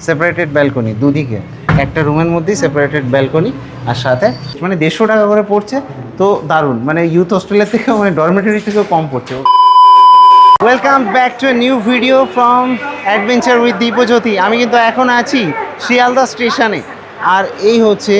Separated balcony, দুদিকে একটা রুমের মধ্যেই সেপারেটেড ব্যালকনি, আর সাথে মানে 150 টাকা করে পড়ছে। তো দারুণ, মানে ইউথ হোস্টেলের থেকেও মানে ডরমেটরি থেকেও কম পড়ছে। Welcome back to a new video from adventure with Dipjyoti. আমি কিন্তু এখন আছি শিয়ালদা স্টেশনে, আর এই হচ্ছে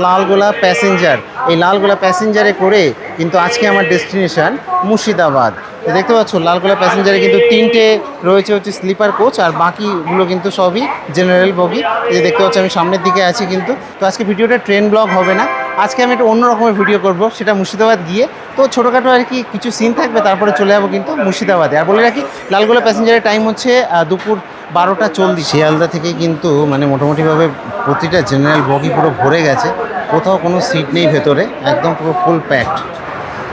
লালগোলা প্যাসেঞ্জার। এই লালগোলা প্যাসেঞ্জারে করে কিন্তু আজকে আমার ডেস্টিনেশন মুর্শিদাবাদ। তো দেখতে পাচ্ছ লালগোলা প্যাসেঞ্জারে কিন্তু 3টে রয়েছে হচ্ছে স্লিপার কোচ, আর বাকিগুলো কিন্তু সবই জেনারেল বগি। এই যে দেখতে পাচ্ছ আমি সামনের দিকে আছি কিন্তু। তো আজকে ভিডিওটা ট্রেন ব্লগ হবে না, আজকে আমি একটা অন্য রকমের ভিডিও করব, সেটা মুর্শিদাবাদ গিয়ে। তো ছোটোখাটো আর কি কিছু সিন থাকবে, তারপরে চলে যাবো কিন্তু মুর্শিদাবাদে। আর বলে রাখি লালগোলা প্যাসেঞ্জারের টাইম হচ্ছে দুপুর 12টা 40। শিয়ালদা থেকে কিন্তু মানে মোটামুটিভাবে প্রতিটা জেনারেল বগি পুরো ভরে গেছে, কোথাও কোনো সিট নেই ভেতরে, একদম পুরো ফুল প্যাকড।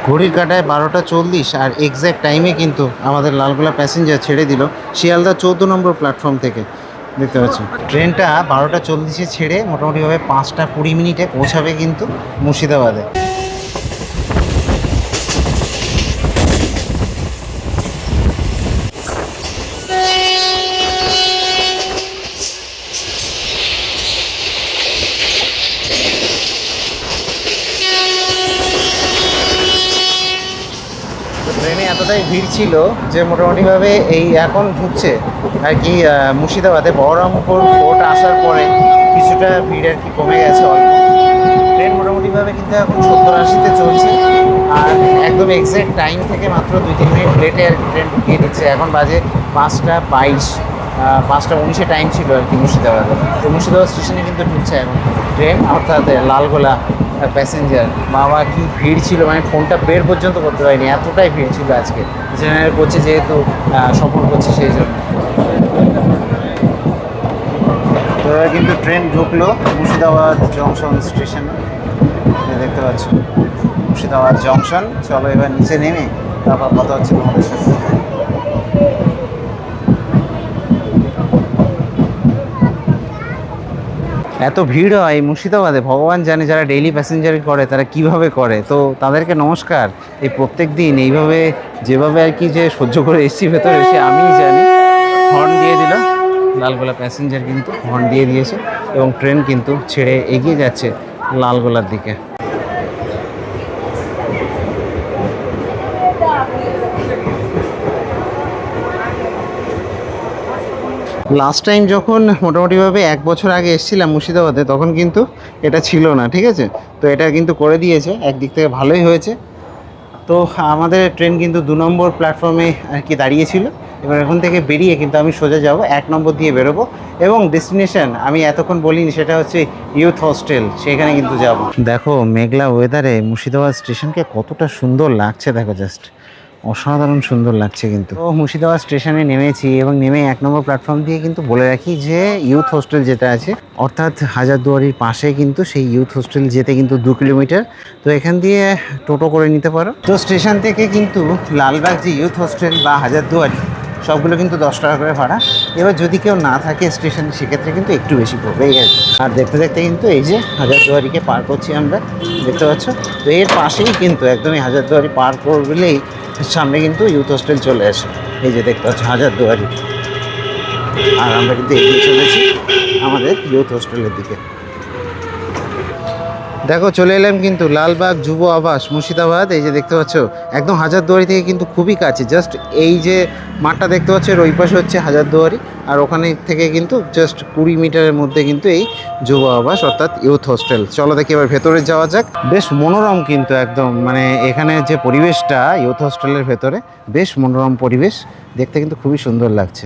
ঘড়ির কাঁটায় 12টা 40, আর এক্স্যাক্ট টাইমে কিন্তু আমাদের লালগোলা প্যাসেঞ্জার ছেড়ে দিল শিয়ালদা 14 নম্বর প্ল্যাটফর্ম থেকে। দেখতে পাচ্ছি ট্রেনটা 12টা 40-এ ছেড়ে মোটামুটিভাবে 5টা 20 পৌঁছাবে কিন্তু মুর্শিদাবাদে। ট্রেনে এতটাই ভিড় ছিল যে মোটামুটিভাবে এই এখন ঢুকছে আর কি মুর্শিদাবাদে বহরমপুর ফোর্ট আসার পরে কিছুটা ভিড় আর কি কমে গেছে অল্প। ট্রেন মোটামুটিভাবে কিন্তু এখন 70-80-তে চলছে, আর একদম এক্স্যাক্ট টাইম থেকে মাত্র 2-3 মিনিট লেটে আর কি ট্রেন ঢুকিয়ে দিচ্ছে। এখন বাজে 5টা 22, 5টা 19-এ টাইম ছিল আর কি মুর্শিদাবাদে। তো মুর্শিদাবাদ স্টেশনে কিন্তু ঢুকছে এখন ট্রেন, অর্থাৎ লালগোলা প্যাসেঞ্জার। বাবা কি ভিড় ছিল, মানে ফোনটা বের পর্যন্ত করতে পারিনি, এতটাই ভিড় ছিল আজকে। জেনারেল করছে যেহেতু সফর করছে সেই জন্য। তো কিন্তু ট্রেন ঢুকলো মুর্শিদাবাদ জংশন স্টেশনে, দেখতে পাচ্ছ মুর্শিদাবাদ জংশন। চলো এবার নিচে নেমে তারপর কথা হচ্ছে তোমাদের সাথে। এত ভিড় হয় মুর্শিদাবাদে ভগবান জানে, যারা ডেইলি প্যাসেঞ্জারি করে তারা কিভাবে করে। তো তাদেরকে নমস্কার, এই প্রত্যেক দিন এইভাবে যেভাবে আর কি যে সহ্য করে এসছি ভেতরে এসে আমিই জানি। হর্ন দিয়ে দিল লালগোলা প্যাসেঞ্জার, কিন্তু হর্ন দিয়ে দিয়েছে এবং ট্রেন কিন্তু ছেড়ে এগিয়ে যাচ্ছে লালগোলার দিকে। লাস্ট টাইম যখন মোটামুটিভাবে 1 বছর আগে এসেছিলাম মুর্শিদাবাদে, তখন কিন্তু এটা ছিল না, ঠিক আছে। তো এটা কিন্তু করে দিয়েছে, একদিক থেকে ভালোই হয়েছে। তো আমাদের ট্রেন কিন্তু 2 নম্বর প্ল্যাটফর্মে আর কি দাঁড়িয়েছিল। এবার এখন থেকে বেরিয়ে কিন্তু আমি সোজা যাব 1 নম্বর দিয়ে বেরোবো, এবং ডেস্টিনেশন আমি এতক্ষণ বলিনি, সেটা হচ্ছে ইউথ হোস্টেল, সেখানে কিন্তু যাব। দেখো মেঘলা ওয়েদারে মুর্শিদাবাদ স্টেশনকে কতটা সুন্দর লাগছে, দেখো জাস্ট অসাধারণ সুন্দর লাগছে কিন্তু। তো মুর্শিদাবাদ স্টেশনে নেমেছি, এবং নেমে 1 নম্বর প্ল্যাটফর্ম দিয়ে কিন্তু বলে রাখি যে ইউথ হোস্টেল যেটা আছে, অর্থাৎ হাজারদুয়ারির পাশে কিন্তু সেই ইউথ হোস্টেল যেতে কিন্তু 2 কিলোমিটার। তো এখান দিয়ে টোটো করে নিতে পারো। তো স্টেশন থেকে কিন্তু লালবাগ যে ইউথ হোস্টেল বা হাজারদুয়ারি সবগুলো কিন্তু 10 টাকা করে ভাড়া। এবার যদি কেউ না থাকে স্টেশনে, সেক্ষেত্রে কিন্তু একটু বেশি পড়বে, এই আর কি। আর দেখতে দেখতে কিন্তু এই যে হাজারদুয়ারিকে পার করছি আমরা, দেখতে পাচ্ছ। তো এর পাশেই কিন্তু একদমই হাজারদুয়ারি পার করলেই সামনে কিন্তু ইউথ হোস্টেল চলে আসে। এই যে দেখতে পাচ্ছ হাজারদুয়ারি, আর আমরা কিন্তু এগিয়ে চলেছি আমাদের ইউথ হোস্টেলের দিকে। দেখো চলে এলাম কিন্তু লালবাগ যুব আবাস মুর্শিদাবাদ। এই যে দেখতে পাচ্ছ একদম হাজারদুয়ারি থেকে কিন্তু খুবই কাছে, জাস্ট এই যে মাঠটা দেখতে পাচ্ছ এর ওই পাশে হচ্ছে হাজারদুয়ারি, আর ওখানে থেকে কিন্তু জাস্ট 20 মিটারের মধ্যে কিন্তু এই যুব আবাস অর্থাৎ ইউথ হোস্টেল। চলো দেখি এবার ভেতরে যাওয়া যাক। বেশ মনোরম কিন্তু একদম, মানে এখানে যে পরিবেশটা ইউথ হোস্টেলের ভেতরে বেশ মনোরম পরিবেশ, দেখতে কিন্তু খুবই সুন্দর লাগছে।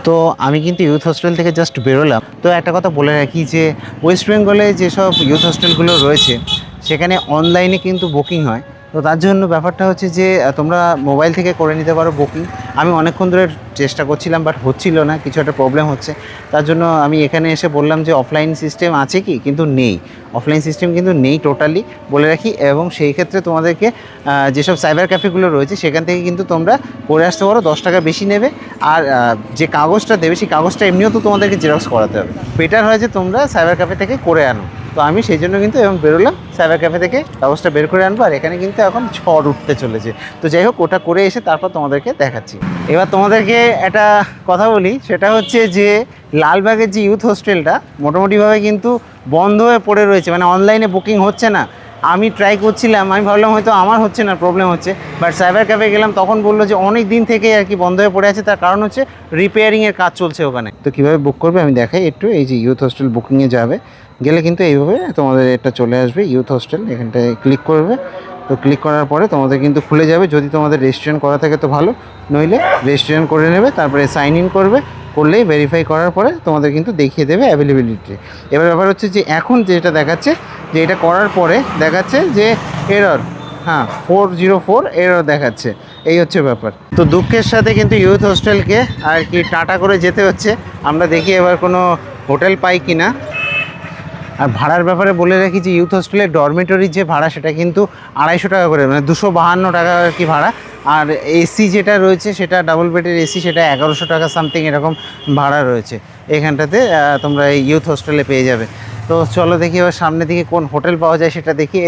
তো আমি কিন্তু ইউথ হোস্টেল থেকে জাস্ট বেরোলাম। তো একটা কথা বলে রাখি যে ওয়েস্ট বেঙ্গলে যেসব ইউথ হোস্টেলগুলো রয়েছে সেখানে অনলাইনে কিন্তু বুকিং হয়। তো তার জন্য ব্যাপারটা হচ্ছে যে তোমরা মোবাইল থেকে করে নিতে পারো বুকিং। আমি অনেকক্ষণ ধরে চেষ্টা করছিলাম, বাট হচ্ছিল না, কিছু একটা প্রবলেম হচ্ছে। তার জন্য আমি এখানে এসে বললাম যে অফলাইন সিস্টেম আছে কি, কিন্তু নেই, অফলাইন সিস্টেম কিন্তু নেই টোটালি বলে রাখি। এবং সেই ক্ষেত্রে তোমাদেরকে যেসব সাইবার ক্যাফেগুলো রয়েছে সেখান থেকে কিন্তু তোমরা করে আসতে পারো, 10 টাকা বেশি নেবে। আর যে কাগজটা দেবে সেই কাগজটা এমনিও তো তোমাদেরকে জেরক্স করাতে হবে। বেটার হয় যে তোমরা সাইবার ক্যাফে থেকে করে আনো, তো আমি সেই জন্য কিন্তু এবং বেরোলাম সাইবার ক্যাফে থেকে, কাগজটা বের করে আনবো। আর এখানে কিন্তু এখন ঝড় উঠতে চলেছে। তো যাই হোক, ওটা করে এসে তারপর তোমাদেরকে দেখাচ্ছি। এবার তোমাদেরকে একটা কথা বলি, সেটা হচ্ছে যে লালবাগের যে ইউথ হোস্টেলটা মোটামুটিভাবে কিন্তু বন্ধ হয়ে পড়ে রয়েছে, মানে অনলাইনে বুকিং হচ্ছে না। আমি ট্রাই করছিলাম, আমি ভাবলাম হয়তো আমার হচ্ছে না, প্রবলেম হচ্ছে, বাট সাইবার ক্যাফে গেলাম, তখন বললো যে অনেক দিন থেকে আর কি বন্ধ হয়ে পড়ে আছে। তার কারণ হচ্ছে রিপেয়ারিংয়ের কাজ চলছে ওখানে। তো কীভাবে বুক করবে আমি দেখাই একটু। এই যে ইউথ হোস্টেল বুকিংয়ে যাবে, গেলে কিন্তু এইভাবে তোমাদের এটা চলে আসবে ইউথ হোস্টেল, এখানটায় ক্লিক করবে। তো ক্লিক করার পরে তোমাদের কিন্তু খুলে যাবে। যদি তোমাদের রেজিস্ট্রেশন করা থাকে তো ভালো, নইলে রেজিস্ট্রেশন করে নেবে, তারপরে সাইন ইন করবে। করলেই ভেরিফাই করার পরে তোমাদের কিন্তু দেখিয়ে দেবে অ্যাভেলেবিলিটি। এবার ব্যাপার হচ্ছে যে এখন যেটা দেখাচ্ছে যে এটা করার পরে দেখাচ্ছে যে এরর, হ্যাঁ 404 এরর দেখাচ্ছে। এই হচ্ছে ব্যাপার। তো দুঃখের সাথে কিন্তু ইউথ হোস্টেলকে আর কি টাটা করে যেতে হচ্ছে। আমরা দেখি এবার কোনো হোটেল পাই কি না। আর ভাড়ার ব্যাপারে বলে রাখি যে ইউথ হোস্টেলের ডরমেটরির যে ভাড়া সেটা কিন্তু 250 টাকা করে, মানে 252 টাকা আর কি ভাড়া। আর এসি যেটা রয়েছে সেটা ডাবল বেডের এসি, সেটা 1100 টাকা সামথিং এরকম ভাড়া রয়েছে। এখানটাতে তোমরা এই ইউথ হোস্টেলে পেয়ে যাবে। তো চলো দেখি এবার সামনে দিকে কোন হোটেল পাওয়া যায় সেটা দেখি।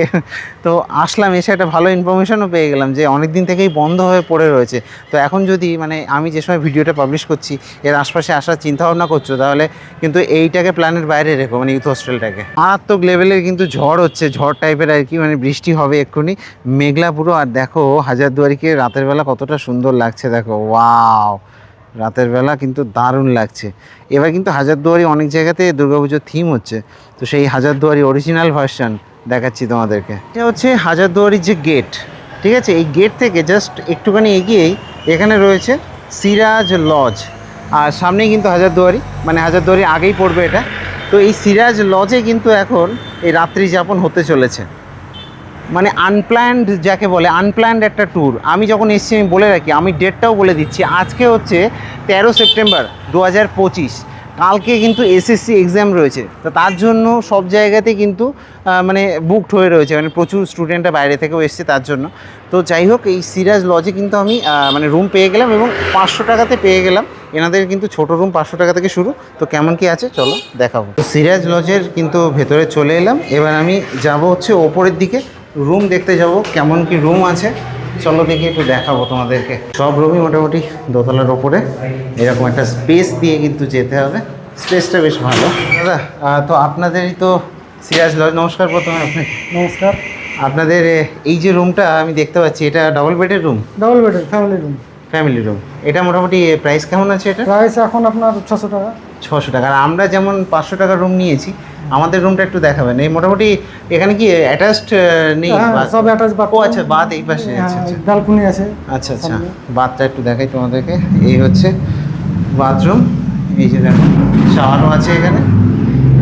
তো আসলাম, এসে একটা ভালো ইনফরমেশনও পেয়ে গেলাম যে অনেক দিন থেকেই বন্ধ হয়ে পড়ে রয়েছে। তো এখন যদি মানে আমি যে সময় ভিডিওটা পাবলিশ করছি এর আশপাশে আসার চিন্তাভাবনা করছো, তাহলে কিন্তু এইটাকে প্ল্যানের বাইরে রেখো, মানে ইউথ হোস্টেলটাকে। মারাত্মক লেভেলের কিন্তু ঝড় হচ্ছে, ঝড় টাইপের আর কি, মানে বৃষ্টি হবে এক্ষুনি, মেঘলা পুরো। আর দেখো হাজারদুয়ারিকে রাতের বেলা কতটা সুন্দর লাগছে, দেখো ওয়াও, রাতের বেলা কিন্তু দারুণ লাগছে। এবার কিন্তু হাজারদুয়ারি অনেক জায়গাতে দুর্গাপুজোর থিম হচ্ছে, তো সেই হাজারদুয়ারি অরিজিনাল ভার্সন দেখাচ্ছি তোমাদেরকে। এটা হচ্ছে হাজারদুয়ারির যে গেট, ঠিক আছে? এই গেট থেকে জাস্ট একটুখানি এগিয়েই এখানে রয়েছে সিরাজ লজ। আর সামনেই কিন্তু হাজারদুয়ারি, মানে হাজারদুয়ারি আগেই পড়বে এটা। তো এই সিরাজ লজে কিন্তু এখন এই রাত্রি যাপন হতে চলেছে, মানে আনপ্ল্যান্ড যাকে বলে, আনপ্ল্যান্ড একটা ট্যুর। আমি যখন এসেছি আমি বলে রাখি, আমি ডেটটাও বলে দিচ্ছি, আজকে হচ্ছে 13 সেপ্টেম্বর 2025। কালকে কিন্তু এসএসসি এক্সাম রয়েছে, তো তার জন্য সব জায়গাতেই কিন্তু মানে বুকড হয়ে রয়েছে, মানে প্রচুর স্টুডেন্টরা বাইরে থেকেও এসছে তার জন্য। তো যাই হোক, এই সিরাজ লজে কিন্তু আমি মানে রুম পেয়ে গেলাম এবং 500 টাকাতে পেয়ে গেলাম। এনাদের কিন্তু ছোটো রুম 500 টাকা থেকে শুরু। তো কেমন কি আছে চলো দেখাবো। তো সিরাজ লজের কিন্তু ভেতরে চলে এলাম। এবার আমি যাব হচ্ছে ওপরের দিকে, রুম দেখতে যাব কেমন কি রুম আছে। চলো দেখি, একটু দেখাবো তোমাদেরকে। সব রুমই মোটামুটি দোতলার ওপরে, এরকম একটা স্পেস দিয়ে কিন্তু যেতে হবে। স্পেসটা বেশ ভালো। দাদা তো আপনাদেরই তো সিরাজ লজ, নমস্কার প্রথমে আপনি। নমস্কার। আপনাদের এই যে রুমটা আমি দেখতে পাচ্ছি, এটা ডাবল বেডের রুম? ডাবল বেডের ফ্যামিলি রুম। Family room. এটা মোটামুটি প্রাইস কেমন আছে এটা? প্রাইস এখন আপনার 600 টাকা। 600 টাকা। আর আমরা যেমন 500 টাকার রুম নিয়েছি, আমাদের রুমটা একটু দেখাবেন। এই মোটামুটি এখানে কি অ্যাটাচড নেই? সব অ্যাটাচ বাথ। ও আচ্ছা, বাথ এই পাশে। আচ্ছা আচ্ছা, ব্যালকনি আছে। আচ্ছা আচ্ছা, বাথটা একটু দেখাই তোমাদেরকে। এই হচ্ছে বাথরুম, এই যে দেখো শাওয়ারও আছে এখানে,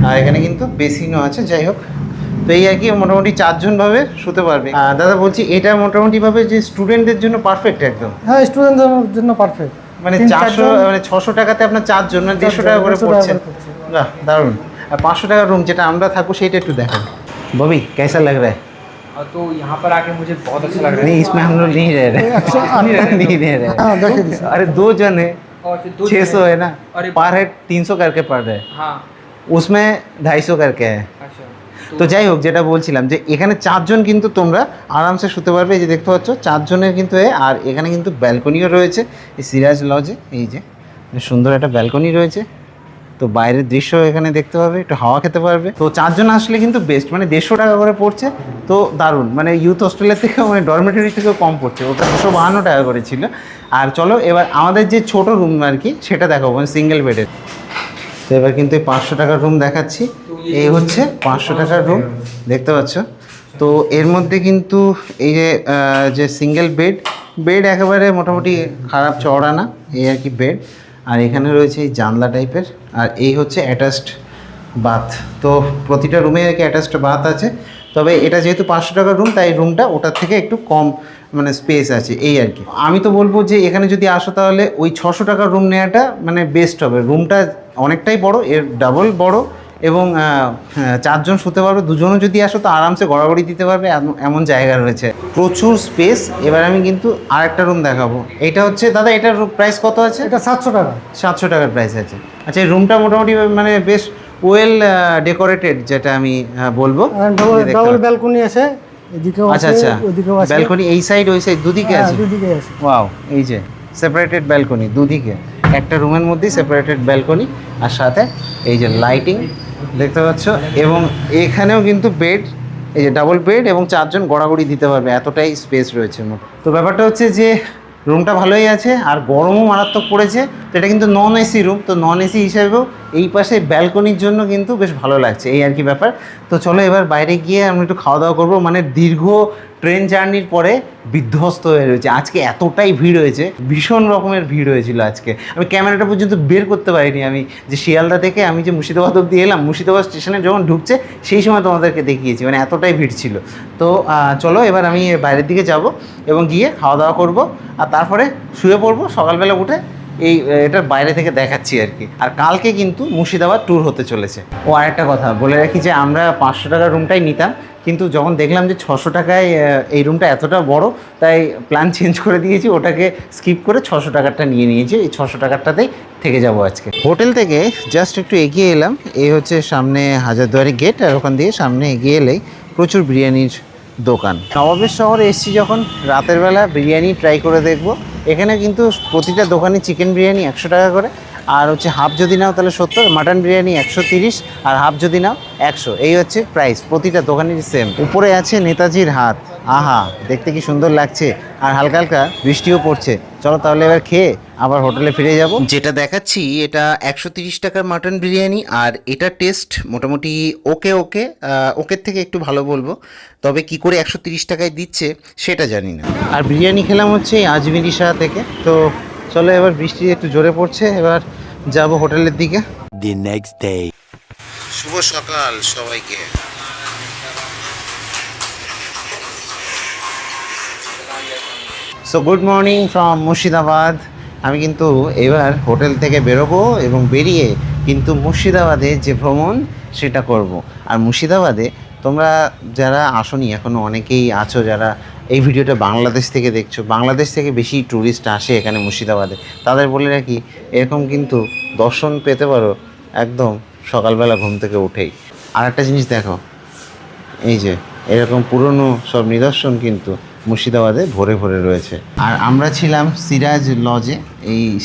আর এখানে কিন্তু বেসিনও আছে। যাই হোক, তো এই আর কি, মোটামুটি 4 জন ভাবে শুতে পারবে। দাদা বলছি, এটা মোটামুটি ভাবে যে স্টুডেন্টদের জন্য পারফেক্ট একদম? হ্যাঁ, স্টুডেন্টদের জন্য পারফেক্ট। মানে 400 মানে 600 টাকাতে আপনার 4 জন, মানে 150 টাকা করে পড়ছে। বাহ, দারুণ। আর 500 টাকার রুম যেটা আমরা থাকবো সেইটা একটু দেখেন। ববি कैसा लग रहा है? तो यहाँ पर आके मुझे बहुत अच्छा लग रहा है। नहीं, इसमें हम लोग नहीं रह रहे, नहीं रह रहे। हाँ, देखिए दीजिए। अरे 2 जन है, और फिर 600 है ना, अरे पर हेड 300 करके पड़ रहे हैं, हाँ उसमें 250 करके है। अच्छा। তো যাই হোক, যেটা বলছিলাম যে এখানে 4 জন কিন্তু তোমরা আরামসে শুতে পারবে। এই যে দেখতে পাচ্ছ 4 জনের কিন্তু আর এখানে কিন্তু ব্যালকনিও রয়েছে এই সিরাজ লজে। এই যে সুন্দর একটা ব্যালকনি রয়েছে, তো বাইরের দৃশ্য এখানে দেখতে পাবে, একটু হাওয়া খেতে পারবে। তো 4 জন আসলে কিন্তু বেস্ট, মানে 150 টাকা করে পড়ছে। তো দারুণ, মানে ইউথ হোস্টেলের থেকেও, মানে ডরমেটরি থেকেও কম পড়ছে। ওটা 252 টাকা করে ছিল। আর চলো এবার আমাদের যে ছোট রুম আর কি সেটা দেখাবো, মানে সিঙ্গেল বেডের। তো এবার কিন্তু এই 500 টাকার রুম দেখাচ্ছি। এই হচ্ছে 500 টাকার রুম, দেখতে পাচ্ছ। তো এর মধ্যে কিন্তু এই যে সিঙ্গেল বেড একেবারে মোটামুটি খারাপ চওড়া না, এই আর কি বেড। আর এখানে রয়েছে এই জানলা টাইপের, আর এই হচ্ছে অ্যাটাচড বাথ। তো প্রতিটা রুমে আর কি অ্যাটাচড বাথ আছে। তবে এটা যেহেতু 500 টাকার রুম, তাই রুমটা ওটার থেকে একটু কম মানে স্পেস আছে, এই আর কি। আমি তো বলবো যে এখানে যদি আসো তাহলে ওই 600 টাকার রুম নেওয়াটা মানে বেস্ট হবে। রুমটা অনেকটাই বড়, এর ডাবল বড়, এবং 4 জন শুতে পারবে। 2 জনও যদি আসো তো আরামসে গড়াগড়ি দিতে পারবে, এমন জায়গা রয়েছে, প্রচুর স্পেস। এবার আমি কিন্তু আরেকটা রুম দেখাবো। এটা হচ্ছে দাদা, এটার প্রাইস কত আছে? এটা 700 টাকা। 700 টাকার প্রাইস আছে। আচ্ছা, এই রুমটা মোটামুটি মানে বেশ ওয়েল ডেকোরেটেড, যেটা আমি বলবো। ডাবল ব্যালকনি আছে, এদিকেও আচ্ছা আছে, আচ্ছা, ওদিকেও আছে। ব্যালকনি এই সাইড ওই সাইড দুদিকে হ্যাঁ, আছে। দুদিকে আছে। ওয়াও, এই যে সেপারেটেড ব্যালকনি দুদিকে, একটা রুমের মধ্যেই সেপারেটেড ব্যালকনি, আর সাথে এই যে লাইটিং দেখতে পাচ্ছ, এবং এখানেও কিন্তু বেড, এই যে ডাবল বেড, এবং 4 জন গড়াগড়ি দিতে পারবে, এতটাই স্পেস রয়েছে মোট। তো ব্যাপারটা হচ্ছে যে রুমটা ভালোই আছে, আর গরমও মারাত্মক পড়েছে। তো এটা কিন্তু নন এসি রুম, তো নন এসি হিসাবেও এই পাশে ব্যালকনির জন্য কিন্তু বেশ ভালো লাগছে, এই আর কি ব্যাপার। তো চলো এবার বাইরে গিয়ে আমরা একটু খাওয়া দাওয়া করবো। মানে দীর্ঘ ট্রেন জার্নির পরে বিধ্বস্ত হয়ে রয়েছে, আজকে এতটাই ভিড় হয়েছে, ভীষণ রকমের ভিড় হয়েছিল আজকে। আমি ক্যামেরাটা পর্যন্ত বের করতে পারিনি, আমি যে শিয়ালদা থেকে আমি যে মুর্শিদাবাদ অব্দি এলাম, মুর্শিদাবাদ স্টেশনে যখন ঢুকছে সেই সময় তোমাদেরকে দেখিয়েছি, মানে এতটাই ভিড় ছিল। তো চলো এবার আমি বাইরের দিকে যাব এবং গিয়ে খাওয়া দাওয়া করব, আর তারপরে শুয়ে পড়বো। সকালবেলা উঠে এটার বাইরে থেকে দেখাচ্ছি আর কি। আর কালকে কিন্তু মুর্শিদাবাদ ট্যুর হতে চলেছে। ও আরেকটা কথা বলে রাখি যে আমরা 500 টাকার রুমটাই নিতাম, কিন্তু যখন দেখলাম যে 600 টাকায় এই রুমটা এতটা বড়, তাই প্ল্যান চেঞ্জ করে দিয়েছি, ওটাকে স্কিপ করে 600 টাকারটা নিয়ে নিয়েছি। এই 600 টাকারটাতেই থেকে যাব আজকে। হোটেল থেকে জাস্ট একটু এগিয়ে এলাম, এই হচ্ছে সামনে হাজারদুয়ারি গেট, আর ওখান দিয়ে সামনে এগিয়ে এলেই প্রচুর বিরিয়ানির দোকান। নবাবের শহরে এসেছি যখন, রাতের বেলা বিরিয়ানি ট্রাই করে দেখব। এখানে কিন্তু প্রতিটা দোকানে চিকেন বিরিয়ানি 100 টাকা করে, আর হচ্ছে হাফ যদি নাও তাহলে 70, মাটন বিরিয়ানি 130, আর হাফ যদি নাও 100। এই হচ্ছে প্রাইস, প্রতিটা দোকানেরই সেম। উপরে আছে নেতাজির হাট, আহা দেখতে কি সুন্দর লাগছে, আর হালকা হালকা বৃষ্টিও পড়ছে। চলো তাহলে এবার খেয়ে আবার হোটেলে ফিরে যাব। যেটা দেখাচ্ছি এটা 130 টাকার মাটন বিরিয়ানি, আর এটার টেস্ট মোটামুটি ওকের থেকে একটু ভালো বলবো, তবে কি করে 130 টাকায় দিচ্ছে সেটা জানি না। আর বিরিয়ানি খেলাম হচ্ছে এই আজমিরি শাহ থেকে। তো চলো এবার বৃষ্টি একটু জোরে পড়ছে, এবার যাব হোটেলের দিকে। The next day. শুভ সকাল সবাইকে। So good morning from Murshidabad. আমি কিন্তু এবার হোটেল থেকে বেরোবো এবং বেরিয়ে কিন্তু মুর্শিদাবাদে যে ভ্রমণ সেটা করব। আর মুর্শিদাবাদে তোমরা যারা আসোনি এখনও, অনেকেই আছো যারা এই ভিডিওটা বাংলাদেশ থেকে দেখছো, বাংলাদেশ থেকে বেশি ট্যুরিস্ট আসে এখানে মুর্শিদাবাদে, তাদের বলে রাখি এরকম কিন্তু দর্শন পেতে পারো একদম সকালবেলা ঘুম থেকে উঠেই। আর একটা জিনিস দেখো, এই যে এরকম পুরনো সব নিদর্শন কিন্তু মুর্শিদাবাদে ভরে ভরে রয়েছে। আর আমরা ছিলাম সিরাজ লজে,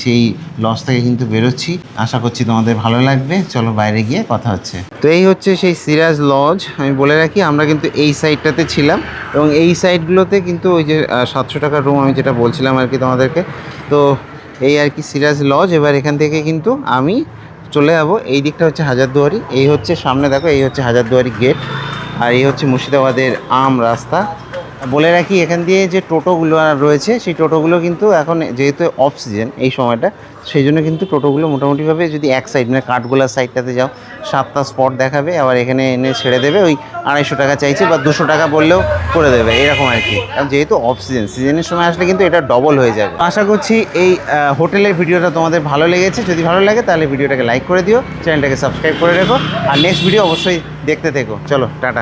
সেই লজ থেকে কিন্তু বেরোচ্ছি, আশা করছি তোমাদের ভালো লাগবে। চলো বাইরে গিয়ে কথা হচ্ছে। তো এই হচ্ছে সেই সিরাজ লজ। আমি বলে রাখি আমরা কিন্তু এই সাইডটাতে ছিলাম, এবং এই সাইডগুলোতে কিন্তু ওই যে 700 টাকার রুম আমি যেটা বলছিলাম আর কি তোমাদেরকে। তো এই আর কি সিরাজ লজ। এবার এখান থেকে কিন্তু আমি চলে যাবো, এই দিকটা হচ্ছে হাজারদুয়ারি, এই হচ্ছে সামনে দেখো, এই হচ্ছে হাজারদুয়ারি গেট, আর এই হচ্ছে মুর্শিদাবাদের আম রাস্তা। বলে রাখি এখান দিয়ে যে টোটোগুলো রয়েছে, সেই টোটোগুলো কিন্তু এখন যেহেতু অফ সিজন এই সময়টা, সেই জন্য কিন্তু টোটোগুলো মোটামুটিভাবে যদি এক সাইড মানে কাঠগোলার সাইডটাতে যাও 7টা স্পট দেখাবে, আবার এখানে এনে ছেড়ে দেবে। ওই 250 টাকা চাইছে বা 200 টাকা বললেও করে দেবে, এরকম আর কি। কারণ যেহেতু অফ সিজন, সিজনের সময় আসলে কিন্তু এটা ডবল হয়ে যাবে। আশা করছি এই হোটেলের ভিডিওটা তোমাদের ভালো লেগেছে। যদি ভালো লাগে তাহলে ভিডিওটাকে লাইক করে দিও, চ্যানেলটাকে সাবস্ক্রাইব করে রেখো, আর নেক্সট ভিডিও অবশ্যই দেখতে থেকো। চলো টাটা।